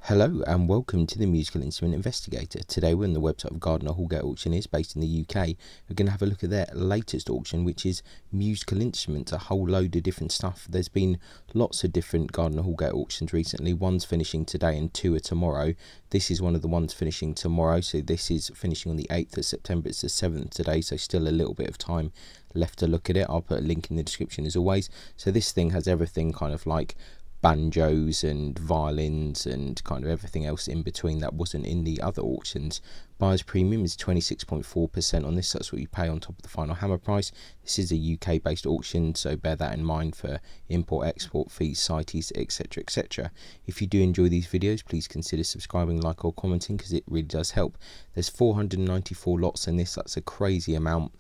Hello and welcome to the Musical Instrument Investigator. Today we're on the website of Gardiner Houlgate Auctions based in the UK. We're going to have a look at their latest auction, which is musical instruments, a whole load of different stuff. There's been lots of different Gardiner Houlgate auctions recently. One's finishing today and two are tomorrow. This is one of the ones finishing tomorrow, so this is finishing on the 8th of September. It's the 7th today, so still a little bit of time left to look at it. I'll put a link in the description as always. So this thing has everything kind of like banjos and violins and kind of everything else in between that wasn't in the other auctions. Buyer's premium is 26.4% on this. That's what you pay on top of the final hammer price. This is a UK based auction, so bear that in mind for import export fees, CITES, etc, etc. If you do enjoy these videos, please consider subscribing, like or commenting, because it really does help. There's 494 lots in this. That's a crazy amount.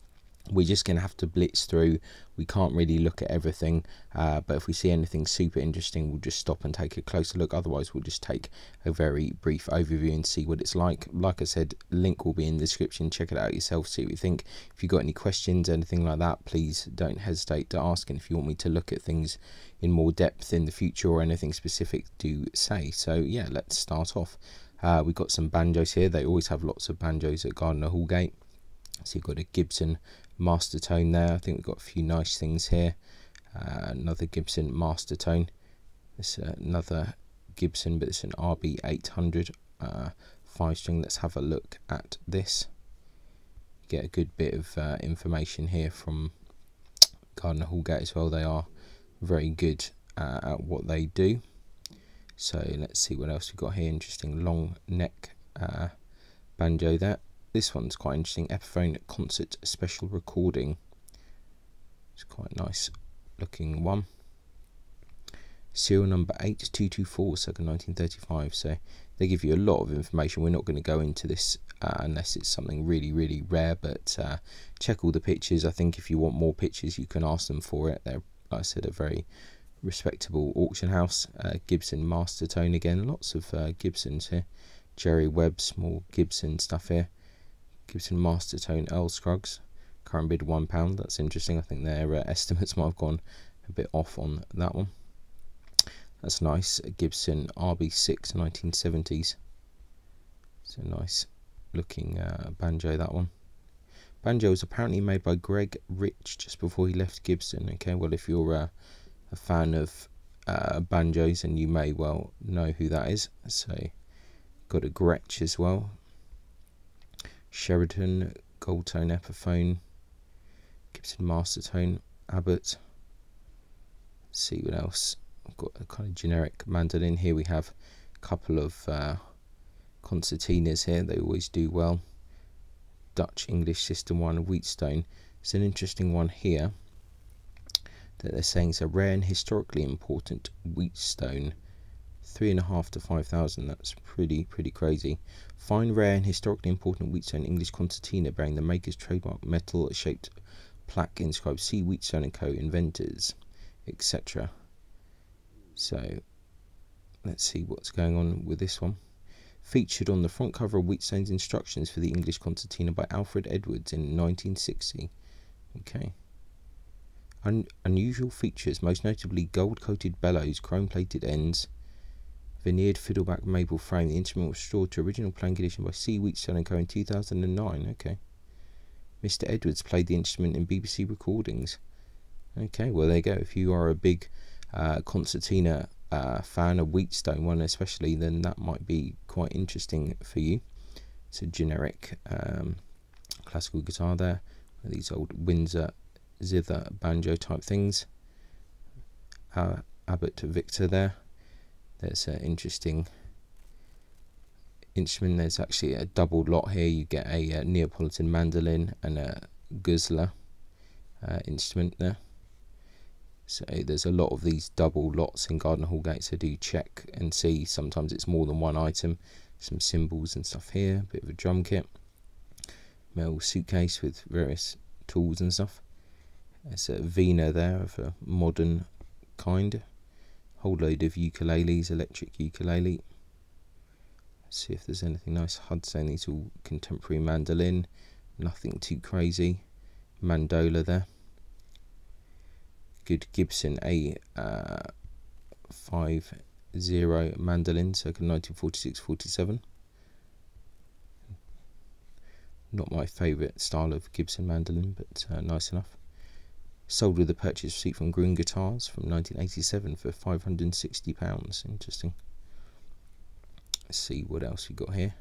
We're just going to have to blitz through. We can't really look at everything, but if we see anything super interesting, we'll just stop and take a closer look. Otherwise, we'll just take a very brief overview and see what it's like. Like I said, link will be in the description. Check it out yourself, see what you think. If you've got any questions, anything like that, please don't hesitate to ask. And if you want me to look at things in more depth in the future or anything specific, do say. So yeah, let's start off. We've got some banjos here. They always have lots of banjos at Gardiner Houlgate. So you've got a Gibson master tone there. I think we've got a few nice things here. Another Gibson master tone. This another Gibson, but it's an RB800 5-string. Let's have a look at this. Get a good bit of information here from Gardiner Houlgate as well. They are very good at what they do. So let's see what else we've got here. Interesting long neck banjo there. This one's quite interesting. Epiphone concert special recording. It's quite a nice looking one. Serial number 8224, circa 1935. So they give you a lot of information. We're not going to go into this unless it's something really, really rare. But check all the pictures. I think if you want more pictures, you can ask them for it. They're, like I said, a very respectable auction house. Gibson master tone again. Lots of Gibsons here. Jerry Webb, small Gibson stuff here. Gibson master tone Earl Scruggs, current bid £1. That's interesting. I think their estimates might have gone a bit off on that one. That's nice. A Gibson RB6 1970s. It's a nice looking banjo, that one. Banjo was apparently made by Greg Rich just before he left Gibson. Okay, well, if you're a fan of banjos, and you may well know who that is. So got a Gretsch as well. Sheridan gold tone Epiphone, Gibson master tone Abbott. Let's see what else. I've got a kind of generic mandolin here. We have a couple of concertinas here. They always do well. Dutch English system one, Wheatstone. It's an interesting one here that they're saying it's a rare and historically important Wheatstone. 3.5 to 5,000. That's pretty crazy. Fine, rare and historically important Wheatstone English concertina bearing the maker's trademark metal shaped plaque inscribed C. Wheatstone & Co. inventors, etc. So let's see what's going on with this one. Featured on the front cover of Wheatstone's instructions for the English concertina by Alfred Edwards in 1960. Okay. Unusual features, most notably gold coated bellows, chrome plated ends, veneered fiddleback maple frame. The instrument was restored to original playing condition by C. Wheatstone & Co. in 2009. Okay. Mr. Edwards played the instrument in BBC recordings. Okay, well there you go. If you are a big concertina fan, of Wheatstone one especially, then that might be quite interesting for you. It's a generic classical guitar there. These old Windsor zither banjo type things. Abbott Victor there. There's an interesting instrument. There's actually a double lot here. You get a Neapolitan mandolin and a Guzla instrument there. So there's a lot of these double lots in Gardiner Houlgate, so do check and see. Sometimes it's more than one item. Some cymbals and stuff here. A bit of a drum kit. Metal suitcase with various tools and stuff. There's a Vina there of a modern kind. Whole load of ukuleles, electric ukulele. Let's see if there's anything nice. Hudson, these all contemporary mandolin. Nothing too crazy. Mandola there. Good Gibson A5 0 mandolin, circa 1946-47. Not my favourite style of Gibson mandolin, but nice enough. Sold with a purchase receipt from Green Guitars from 1987 for £560. Interesting. Let's see what else we got here.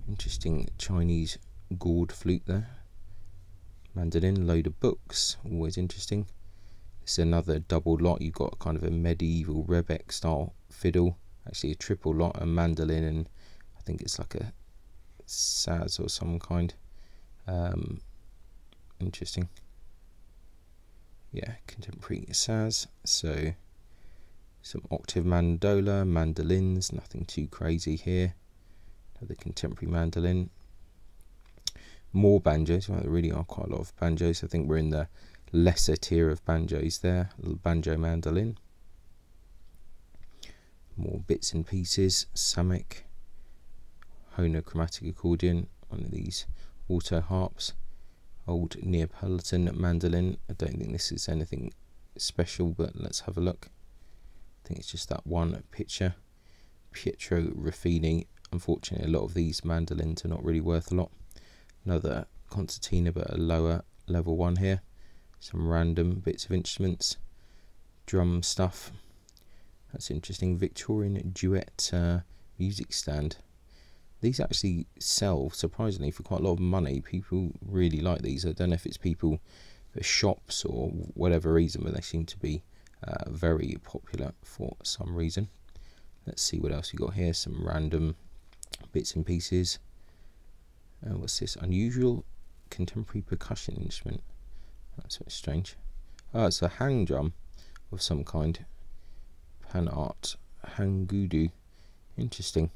Interesting Chinese gourd flute there. Mandolin, load of books, always interesting. It's another double lot. You've got kind of a medieval Rebec style fiddle, actually a triple lot, a mandolin, and I think it's like a saz or some kind. Interesting. Yeah, contemporary saz. So some octave mandola, mandolins, nothing too crazy here. Another contemporary mandolin. More banjos. Well, there really are quite a lot of banjos. I think we're in the lesser tier of banjos there. A little banjo mandolin. More bits and pieces. Samek. Honochromatic accordion. One of these auto harps. Old Neapolitan mandolin. I don't think this is anything special, but let's have a look. I think it's just that one picture. Pietro Ruffini. Unfortunately, a lot of these mandolins are not really worth a lot. Another concertina, but a lower level one here. Some random bits of instruments. Drum stuff. That's interesting. Victorian duet music stand. These actually sell, surprisingly, for quite a lot of money. People really like these. I don't know if it's people at shops or whatever reason, but they seem to be very popular for some reason. Let's see what else we got here. Some random bits and pieces. What's this? Unusual contemporary percussion instrument. That's very strange. Oh, it's a hang drum of some kind. Pan art hangudu. Interesting.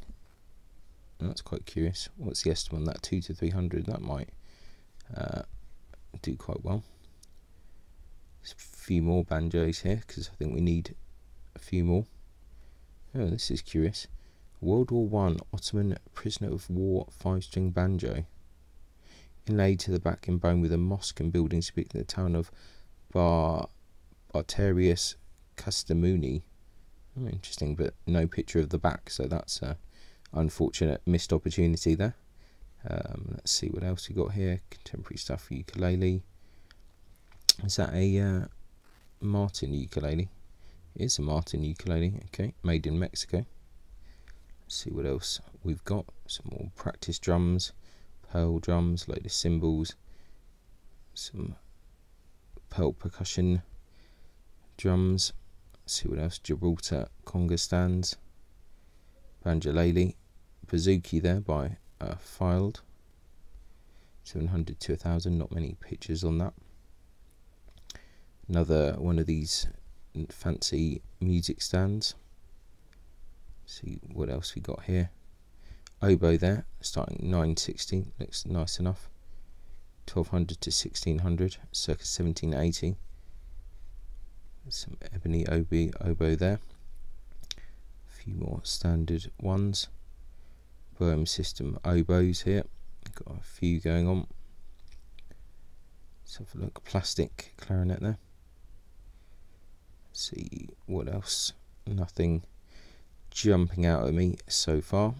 That's quite curious. What's the estimate on that? 200 to 300. That might do quite well. There's a few more banjos here because I think we need a few more. Oh, this is curious. World War I Ottoman prisoner of war 5-string banjo. Inlaid to the back in bone with a mosque and buildings depicting the town of Barterius Castamuni. Oh, interesting, but no picture of the back, so that's a unfortunate missed opportunity there. Let's see what else we got here. Contemporary stuff for ukulele. Is that a Martin ukulele? It is a Martin ukulele. Okay, made in Mexico. Let's see what else we've got. Some more practice drums, pearl drums, load of cymbals, some pearl percussion drums. Let's see what else. Gibraltar conga stands, banjolele, bouzouki there by Filed, 700 to 1,000. Not many pictures on that. Another one of these fancy music stands. See what else we got here. Oboe there, starting 960, looks nice enough. 1200 to 1600, circa 1780. Some ebony oboe there. A few more standard ones. Boehm system oboes here. Got a few going on. Let's have a look. Plastic clarinet there. Let's see what else. Nothing jumping out at me so far.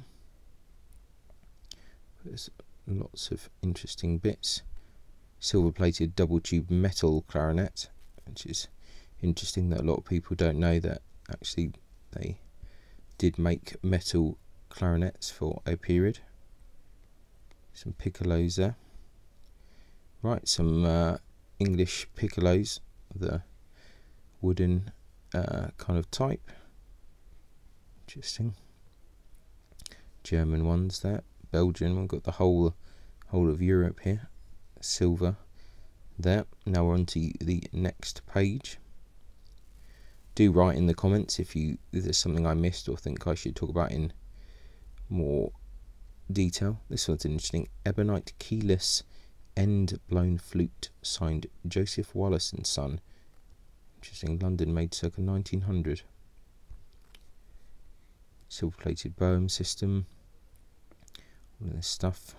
There's lots of interesting bits. Silver plated double tube metal clarinet, which is interesting that a lot of people don't know that actually they did make metal clarinets for a period. Some piccolos there. Right, some English piccolos, the wooden kind of type. Interesting. German ones there. Belgian, we've got the whole of Europe here. Silver there. Now we're on to the next page. Do write in the comments if there's something I missed or think I should talk about in more detail. This one's interesting. Ebonite keyless end blown flute, signed Joseph Wallace and Son. Interesting. London, made circa 1900. Silver plated Boehm system. All of this stuff.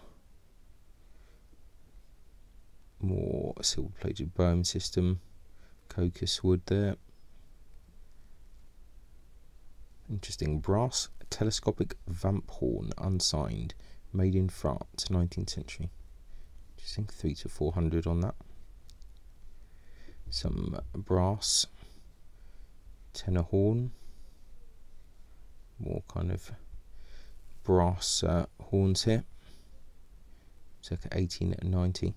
More silver plated Boehm system. Cocos wood there. Interesting. Brass telescopic vamp horn, unsigned, made in France, 19th century. Interesting. 3 to 400 on that. Some brass tenor horn, more kind of brass horns here, circa 1890.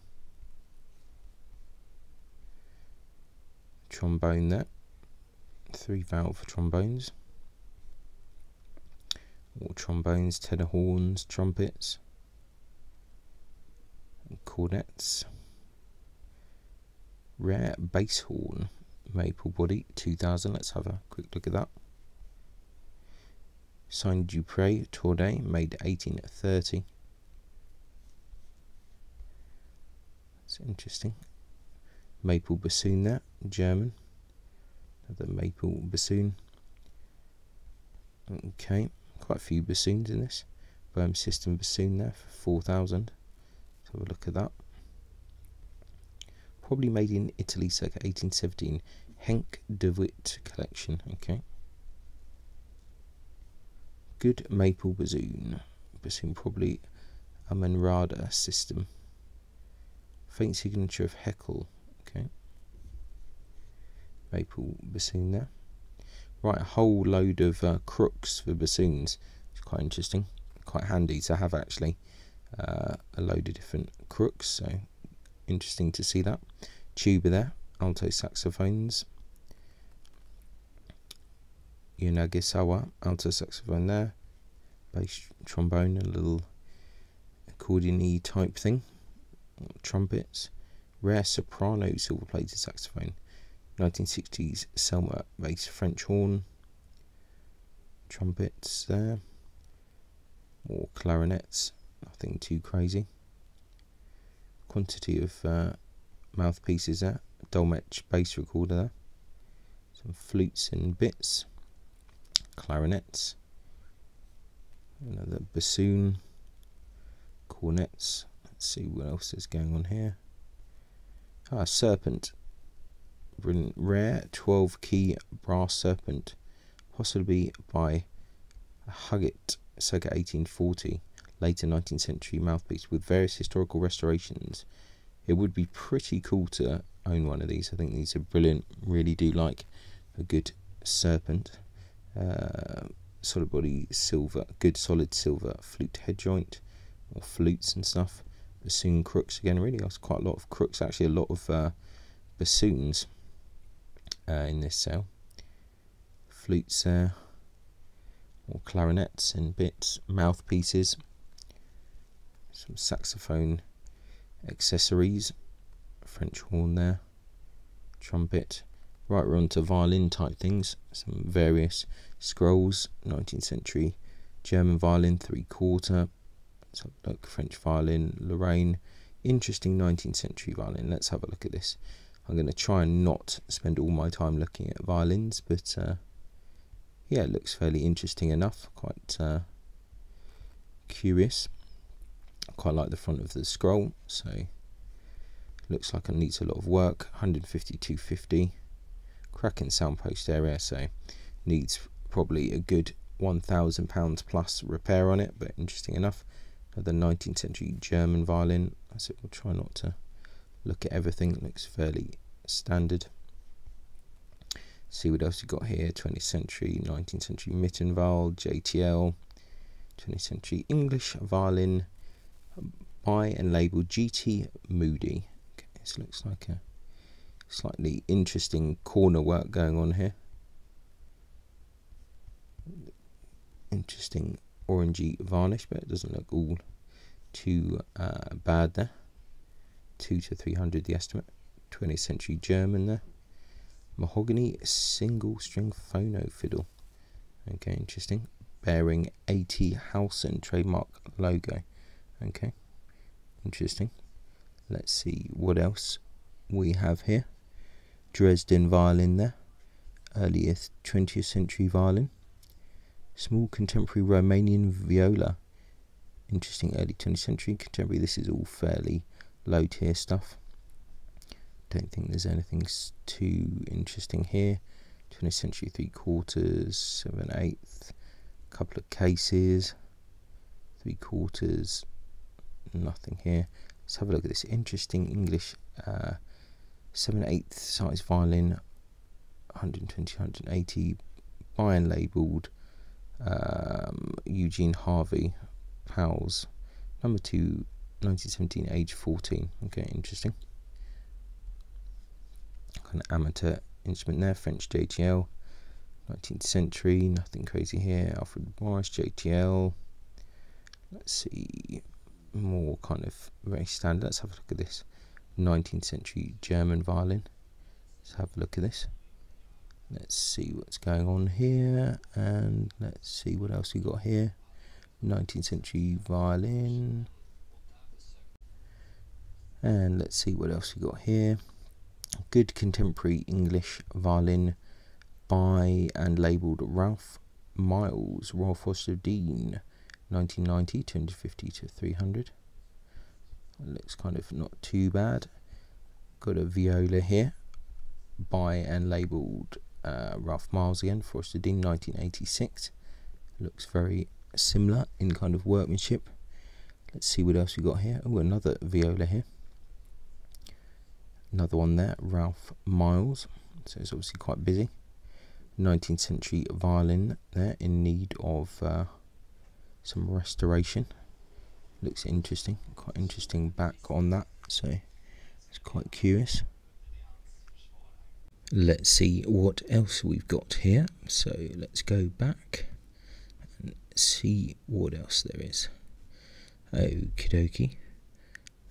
Trombone there, 3 valve trombones, all trombones, tenor horns, trumpets, and cornets. Rare bass horn, maple body, 2000. Let's have a quick look at that. Signed Dupré Tournai, made 1830. That's interesting. Maple bassoon there, German. Another maple bassoon. Okay, quite a few bassoons in this. Bohm system bassoon there for 4000. Let's have a look at that. Probably made in Italy circa 1817. Henk de Witt collection. Okay. Good maple bassoon. Bassoon probably a Manrada system. Faint signature of Heckel. Okay. Maple bassoon there. Right, a whole load of crooks for bassoons. It's quite interesting. Quite handy to have actually. A load of different crooks. So interesting to see that. Tuba there. Alto saxophones. Yanagisawa, alto saxophone there, bass trombone, a little accordion-y type thing, trumpets, rare soprano silver-plated saxophone, 1960s Selmer bass French horn, trumpets there, more clarinets, nothing too crazy, quantity of mouthpieces there, Dolmetsch bass recorder there, some flutes and bits, clarinets, another bassoon, cornets. Let's see what else is going on here. Serpent, brilliant, rare 12-key brass serpent, possibly by Huggett, circa 1840, later 19th century mouthpiece with various historical restorations. It would be pretty cool to own one of these. I think these are brilliant. Really do like a good serpent. Solid body silver, good solid silver flute head joint, or flutes and stuff. Bassoon crooks again. Really, that's quite a lot of crooks. Actually, a lot of bassoons in this sale. Flutes there, or clarinets and bits, mouthpieces, some saxophone accessories, French horn there, trumpet. Right, we're on to violin type things. Some various scrolls, 19th century German violin, 3/4. Let's have a look. French violin, Lorraine. Interesting 19th century violin. Let's have a look at this. I'm going to try and not spend all my time looking at violins, but yeah, it looks fairly interesting enough. Quite curious. I quite like the front of the scroll, so looks like it needs a lot of work. 150-250. Cracking soundpost area, so needs probably a good £1,000 plus repair on it, but interesting enough. Another 19th century German violin. That's it. We'll try not to look at everything. It looks fairly standard. See what else you got here. 20th century, 19th century Mittenwald, JTL, 20th century English violin by and labelled GT Moody. Okay, this looks like a slightly interesting corner work going on here. Interesting orangey varnish, but it doesn't look all too bad there. 2 to 300 the estimate. 20th century German there. Mahogany single string phono fiddle. Okay, interesting. Bearing A.T. Howson trademark logo. Okay, interesting. Let's see what else we have here. Dresden violin there. Earliest 20th century violin. Small contemporary Romanian viola. Interesting early 20th century contemporary. This is all fairly low tier stuff. Don't think there's anything too interesting here. 20th century 3/4, 7/8, couple of cases, 3/4, nothing here. Let's have a look at this interesting English 7/8 size violin, 120, 180, by and labelled, Eugene Harvey, Powell's, number 2, 1917, age 14. Okay, interesting. Kind of amateur instrument there, French JTL, 19th century, nothing crazy here. Alfred Morris JTL. Let's see, more kind of very standard. Let's have a look at this 19th century German violin. Let's have a look at this. Let's see what's going on here, and let's see what else we got here. 19th century violin, and let's see what else we got here. Good contemporary English violin by and labelled Ralph Miles, Royal Foster Dean, 1990, 250 to 300. It looks kind of not too bad. Got a viola here by and labelled Ralph Miles again, Foster Dean, 1986. Looks very similar in kind of workmanship. Let's see what else we got here. Oh, another viola here. Another one there, Ralph Miles. So it's obviously quite busy. 19th century violin there, in need of some restoration. Looks interesting, quite interesting back on that, so it's quite curious. Let's see what else we've got here. So let's go back and see what else there is. Okie dokie.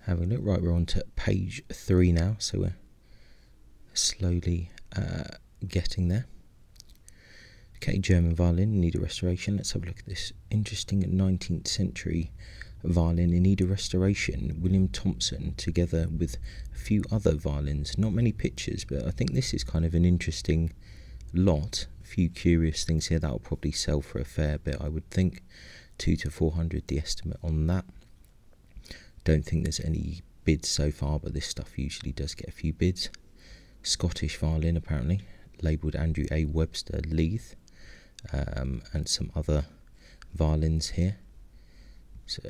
Having a look. Right, we're on to page 3 now, so we're slowly getting there. Okay, German violin in need of restoration. Let's have a look at this interesting 19th century violin in need of restoration. William Thompson, together with a few other violins. Not many pictures, but I think this is kind of an interesting lot. A few curious things here. That will probably sell for a fair bit, I would think. 200 to 400 the estimate on that. Don't think there's any bids so far, but this stuff usually does get a few bids. Scottish violin, apparently, labelled Andrew A. Webster Leith, and some other violins here. So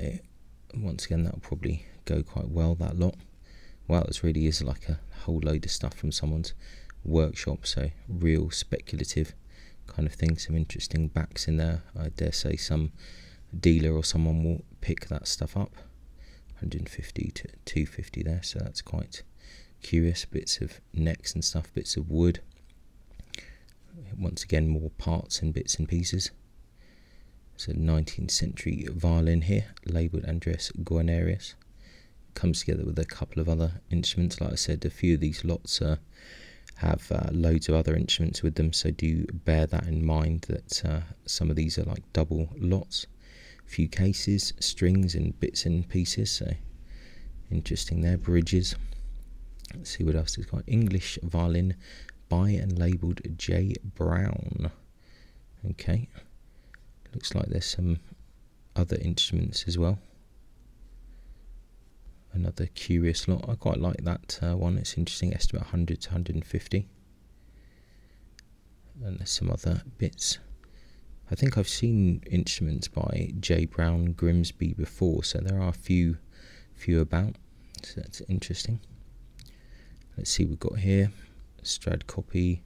once again, that'll probably go quite well, that lot. Wow, this really is like a whole load of stuff from someone's workshop, so real speculative kind of thing. Some interesting backs in there. I dare say some dealer or someone will pick that stuff up. 150 to 250 there, so that's quite curious. Bits of necks and stuff, bits of wood. Once again, more parts and bits and pieces. So 19th century violin here, labelled Andreas Guarnerius. Comes together with a couple of other instruments. Like I said, a few of these lots have loads of other instruments with them, so do bear that in mind, that some of these are like double lots. A few cases, strings and bits and pieces, so interesting there. Bridges. Let's see what else it's got. English violin by and labelled J. Brown. Okay, looks like there's some other instruments as well. Another curious lot. I quite like that one. It's interesting. Estimate 100 to 150. And there's some other bits. I think I've seen instruments by J. Brown Grimsby before, so there are a few about. So that's interesting. Let's see what we've got here. Strad copy.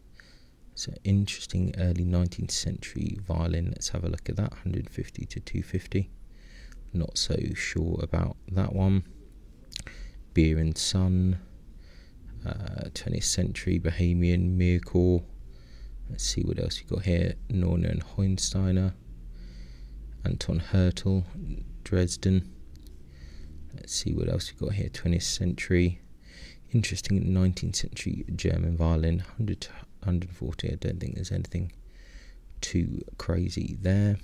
It's an interesting early 19th century violin. Let's have a look at that. 150 to 250. Not so sure about that one. Beer and Son. 20th century Bohemian Miracle. Let's see what else we got here. Norner and Hohensteiner. Anton Hertel, Dresden. Let's see what else we got here. 20th century. Interesting 19th century German violin. 100 to 140. I don't think there's anything too crazy there.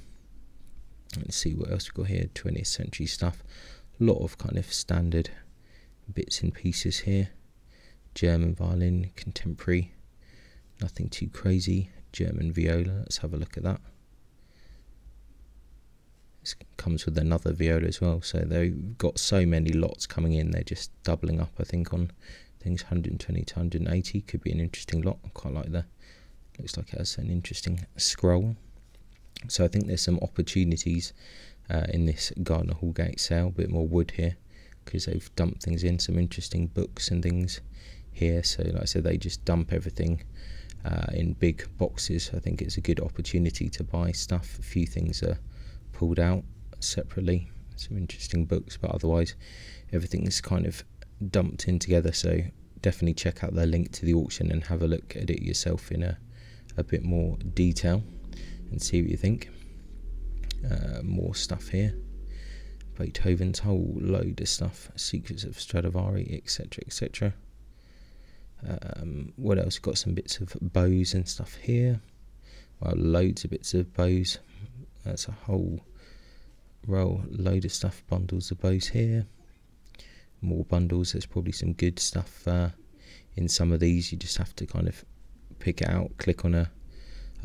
Let's see what else we got here. 20th century stuff. A lot of kind of standard bits and pieces here. German violin, contemporary. Nothing too crazy. German viola. Let's have a look at that. This comes with another viola as well. So they've got so many lots coming in. They're just doubling up, I think, on things. 120 to 180 could be an interesting lot. I quite like the Looks like it has an interesting scroll. So I think there's some opportunities in this Gardiner Houlgate sale. A bit more wood here because they've dumped things in, some interesting books and things here. So like I said, they just dump everything in big boxes. I think it's a good opportunity to buy stuff. A few things are pulled out separately, some interesting books, but otherwise everything is kind of dumped in together. So definitely check out their link to the auction and have a look at it yourself in a bit more detail and see what you think. More stuff here, Beethoven's whole load of stuff, Secrets of Stradivari, etc, etc. What else? Got some bits of bows and stuff here. Well, loads of bits of bows. That's a whole load of stuff, bundles of bows here. More bundles. There's probably some good stuff in some of these. You just have to kind of pick it out, click on a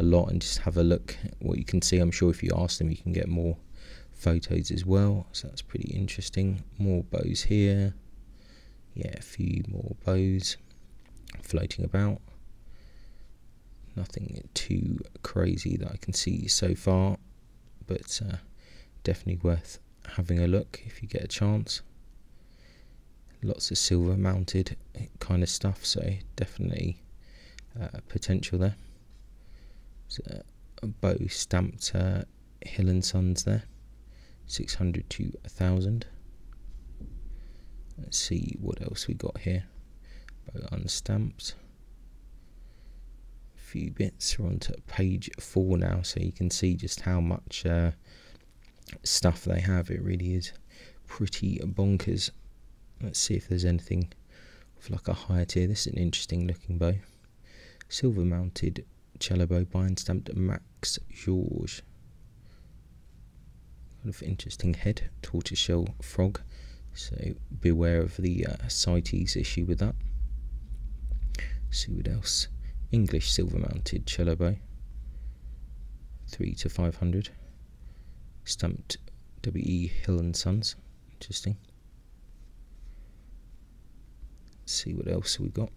lot and just have a look at what you can see. I'm sure if you ask them you can get more photos as well, so that's pretty interesting. More bows here, yeah, a few more bows floating about. Nothing too crazy that I can see so far, but definitely worth having a look if you get a chance. Lots of silver mounted kind of stuff, so definitely potential there. So a bow stamped Hill & Sons there, 600 to 1,000. Let's see what else we got here. Bow unstamped. A few bits. We're on to page 4 now, so you can see just how much stuff they have. It really is pretty bonkers. Let's see if there's anything of like a higher tier. This is an interesting looking bow. Silver mounted cello bow by and stamped Max Georges. Kind of interesting head, tortoiseshell frog. So beware of the CITES issue with that. See what else. English silver mounted cello bow, 3 to 500. Stamped WE Hill & Sons. Interesting. Let's see what else we got.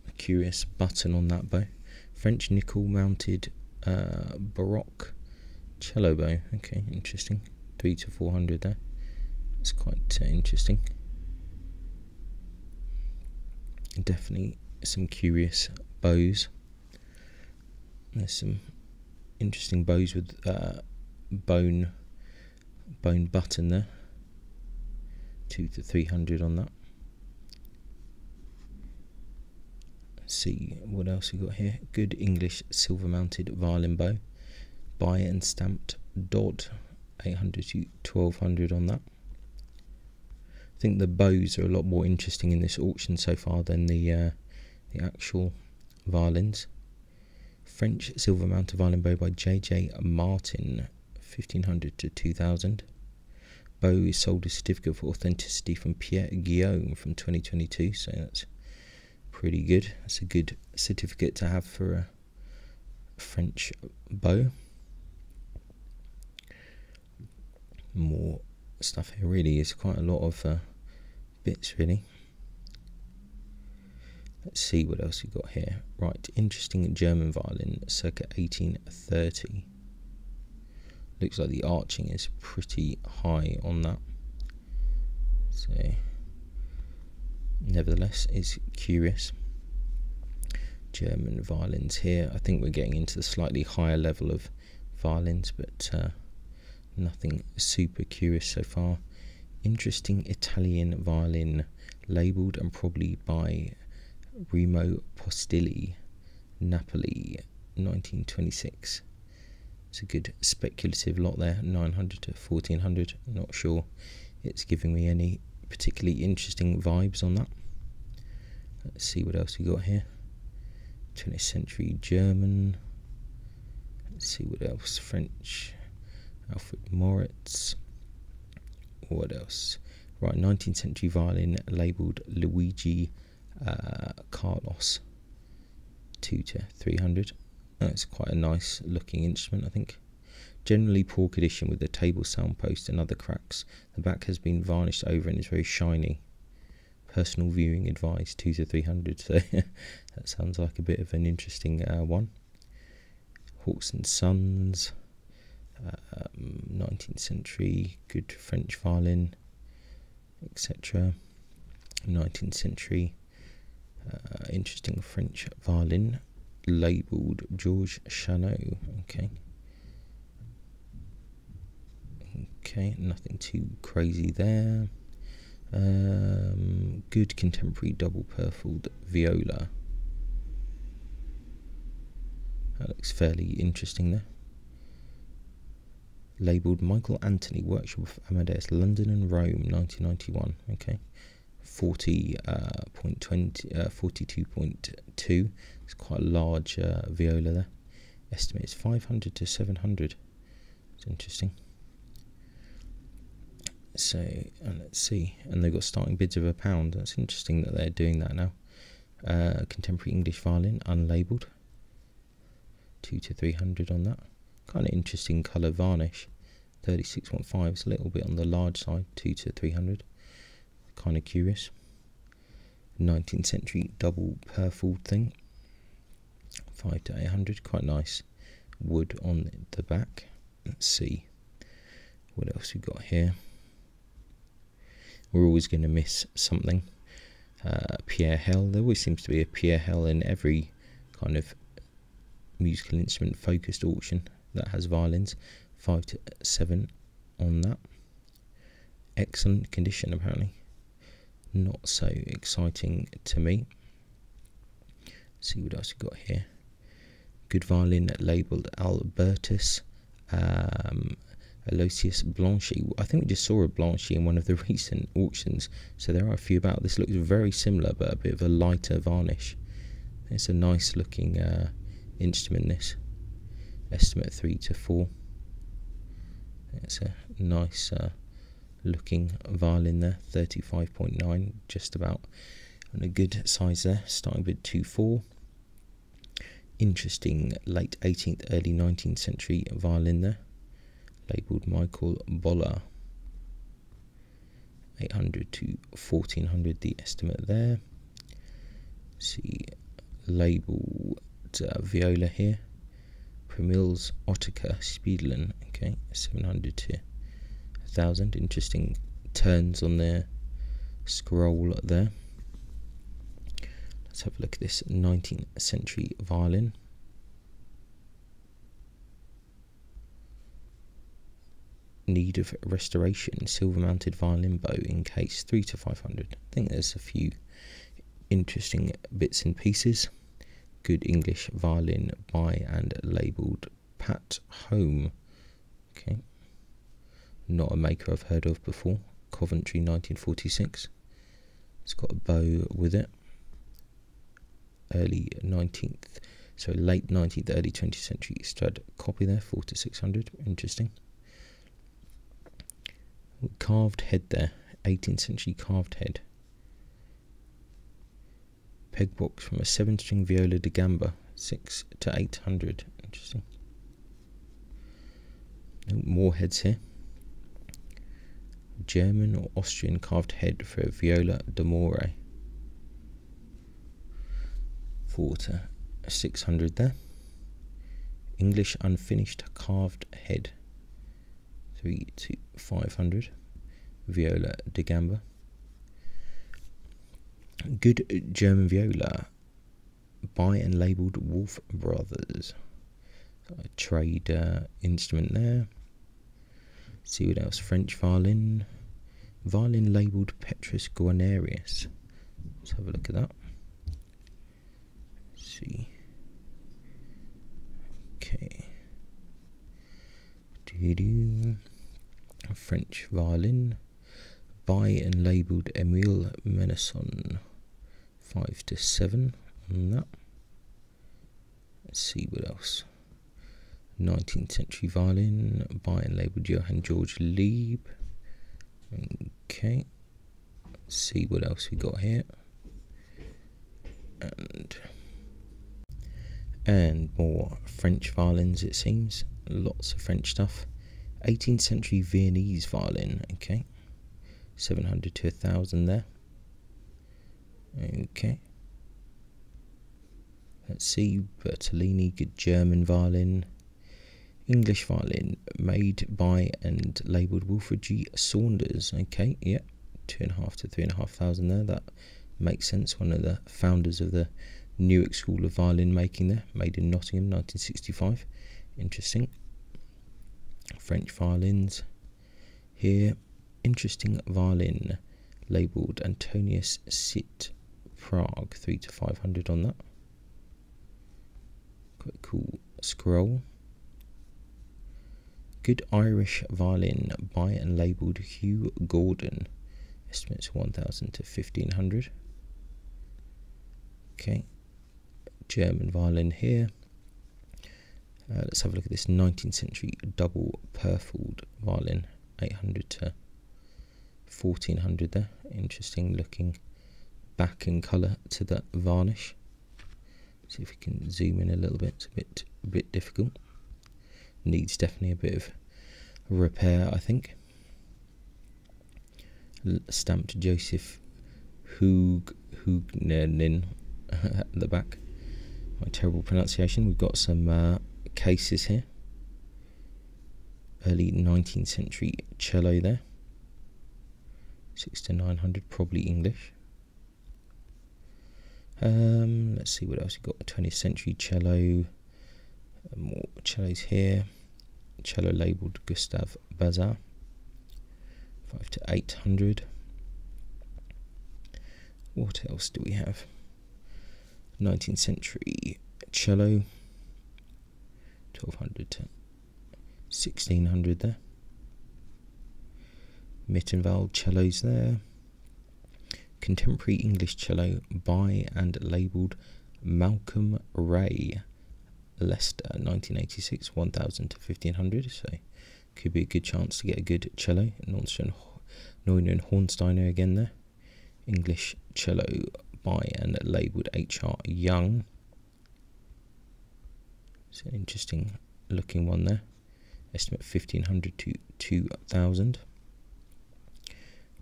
A curious button on that bow. French nickel mounted Baroque cello bow. Okay, interesting. 3 to 400 there. It's quite interesting. Definitely some curious bows. There's some interesting bows with bone button there. 2 to 300 on that. See what else we got here. Good English silver mounted violin bow by and stamped Dodd, 800 to 1200 on that. I think the bows are a lot more interesting in this auction so far than the actual violins. French silver mounted violin bow by J.J. Martin, 1500 to 2000. Bow is sold as certificate for authenticity from Pierre Guillaume from 2022, so that's pretty good. That's a good certificate to have for a French bow. More stuff here. Really is quite a lot of bits really. Let's see what else we got here. Right, interesting German violin circa 1830. Looks like the arching is pretty high on that, so nevertheless is curious. German violins here. I think we're getting into the slightly higher level of violins, but nothing super curious so far. Interesting Italian violin, labelled and probably by Remo Postilli, Napoli, 1926. It's a good speculative lot there, 900 to 1400. Not sure it's giving me any particularly interesting vibes on that. Let's see what else we got here. 20th century German. Let's see what else. French, Alfred Moritz. What else? Right, 19th century violin labelled Luigi Carlos, 2 to 300. That's quite a nice looking instrument, I think. Generally poor condition with the table sound post and other cracks. The back has been varnished over and is very shiny. Personal viewing advised, 2 to 300. So that sounds like a bit of an interesting one. Hawks and Sons, 19th century, good French violin, etc. 19th century, interesting French violin, labelled Georges Chanot. Okay, nothing too crazy there. Good contemporary double purfled viola. That looks fairly interesting there. Labelled Michael Anthony, Workshop of Amadeus, London and Rome, 1991. Okay, 42.2. It's quite a large viola there. Estimate is 500 to 700. It's interesting. So, and let's see, and they've got starting bids of £1. That's interesting that they're doing that now. Contemporary English violin, unlabelled, 200 to 300 on that. Kind of interesting colour varnish, 36.5. It's a little bit on the large side, 200 to 300. Kind of curious. 19th century double purfled thing, 500 to 800. Quite nice wood on the back. Let's see what else we got here. We're always going to miss something. Pierre Hell. There always seems to be a Pierre Hell in every kind of musical instrument focused auction that has violins. 5 to 7 on that. Excellent condition apparently. Not so exciting to me. Let's see what else we got here. Good violin labelled Albertus. Aloysius Blanchy. I think we just saw a Blanchy in one of the recent auctions, so there are a few about. This looks very similar, but a bit of a lighter varnish. It's a nice looking instrument, this. Estimate 3 to 4. It's a nice looking violin there, 35.9, just about, and a good size there. Starting bid 2.4. Interesting late 18th, early 19th century violin there. Labelled Michael Boller, 800 to 1400 the estimate there. See, labelled viola here, Premils Ottica Spiedlin. Okay, 700 to 1000. Interesting turns on their scroll there. Let's have a look at this 19th century violin. Need of restoration, silver mounted violin bow in case, 3 to 500. I think there's a few interesting bits and pieces. Good English violin by and labelled Pat Home. Okay, not a maker I've heard of before. Coventry, 1946. It's got a bow with it. Late 19th, early 20th century stud copy there, 4 to 600. Interesting. Carved head there, 18th century carved head. Peg box from a 7-string viola da gamba, 6 to 800. Interesting. More heads here. German or Austrian carved head for a viola d'amore, 4 to 600 there. English unfinished carved head, 3 to 500. Viola da gamba. Good German viola by and labelled Wolf Brothers. A trade instrument there. See what else. French violin. Violin labelled Petrus Guarnerius. Let's have a look at that. Let's see. Okay. French violin by and labelled Emile Menesson, 5 to 7 on that. Let's see what else. 19th century violin by and labelled Johann George Lieb. Okay, let's see what else we got here. And more French violins, it seems. Lots of French stuff. 18th century Viennese violin. Okay, 700 to 1000 there. Okay, Let's see, Bertolini, good German violin. English violin, made by and labelled Wilfred G. Saunders. Okay, yeah, 2,500 to 3,500 there. That makes sense. One of the founders of the Newark School of Violin making there, made in Nottingham, 1965. Interesting. French violins here. Interesting violin, labelled Antonius Sit, Prague, 300 to 500 on that. Quite cool scroll. Good Irish violin by and labelled Hugh Gordon. Estimates 1,000 to 1,500. Okay. German violin here. Let's have a look at this 19th century double purfled violin. 800 to 1,400 there. Interesting looking back in colour to the varnish. See if we can zoom in a little bit. It's a bit difficult. Needs definitely a bit of repair, I think. Stamped Joseph Hugnenin at the back. My terrible pronunciation. We've got some cases here. Early 19th century cello there. 600 to 900, probably English. Let's see what else we've got. 20th century cello. More cellos here. Cello labelled Gustave Bazar. 500 to 800. What else do we have? 19th century cello. 1,200 to 1,600 there. Mittenwald cellos there. Contemporary English cello by and labelled Malcolm Ray, Leicester, 1986, 1,000 to 1,500. So could be a good chance to get a good cello. Neuner and Hornsteiner again there. English cello by and labelled H.R. Young. It's an interesting looking one there. Estimate 1,500 to 2,000.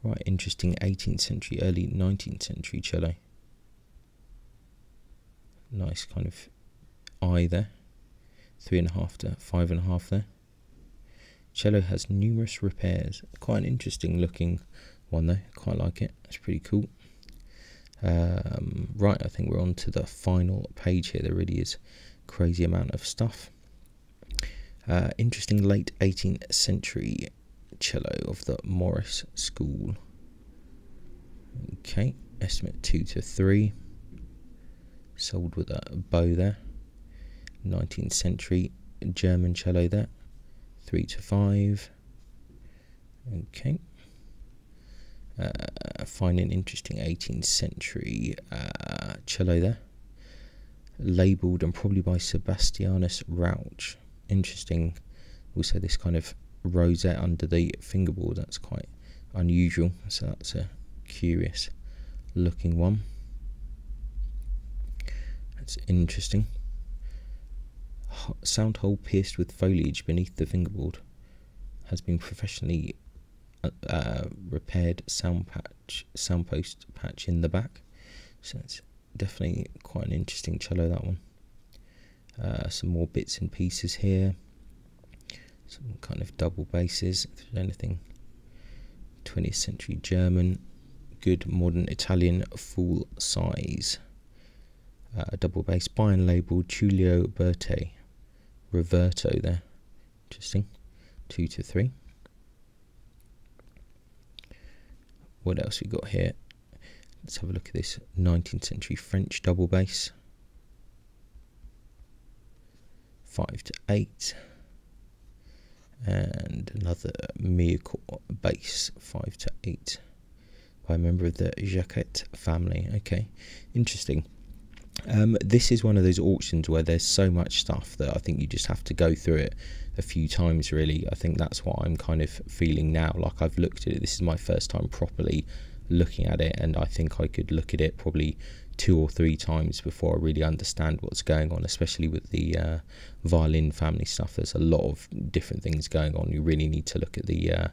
Right, interesting 18th century, early 19th century cello. Nice kind of eye there. 3.5 to 5.5 there. Cello has numerous repairs. Quite an interesting looking one though. Quite like it. It's pretty cool. Right, I think we're on to the final page here. There really is a crazy amount of stuff. Interesting late 18th century cello of the Morris School. Okay, estimate 2 to 3. Sold with a bow there. 19th century German cello there. 3 to 5. Okay. Find an interesting 18th century cello there. Labelled and probably by Sebastianus Rauch. Interesting. Also this kind of rosette under the fingerboard. That's quite unusual. So that's a curious looking one. That's interesting. Sound hole pierced with foliage beneath the fingerboard. Has been professionally repaired sound post patch in the back. So it's definitely quite an interesting cello, that one. Some more bits and pieces here. Some kind of double basses, if there's anything. 20th century German. Good modern Italian full size. Double bass by and labelled Giulio Berti. Reverto there. Interesting. 2 to 3. What else we got here? Let's have a look at this 19th century French double bass. 5 to 8. And another Mirecourt bass, 5 to 8, by a member of the Jacquet family. Okay, interesting. This is one of those auctions where there's so much stuff that I think you just have to go through it a few times, really. I think that's what I'm kind of feeling now. Like, I've looked at it, this is my first time properly looking at it, and I think I could look at it probably 2 or 3 times before I really understand what's going on, especially with the violin family stuff. There's a lot of different things going on. You really need to look at the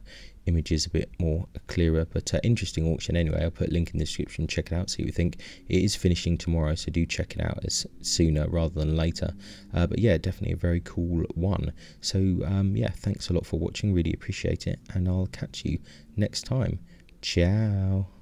images a bit more clearer. But interesting auction anyway. I'll put a link in the description, check it out, see what you think. It is finishing tomorrow, so do check it out as sooner rather than later. But yeah, definitely a very cool one. So yeah, thanks a lot for watching, really appreciate it, and I'll catch you next time. Ciao.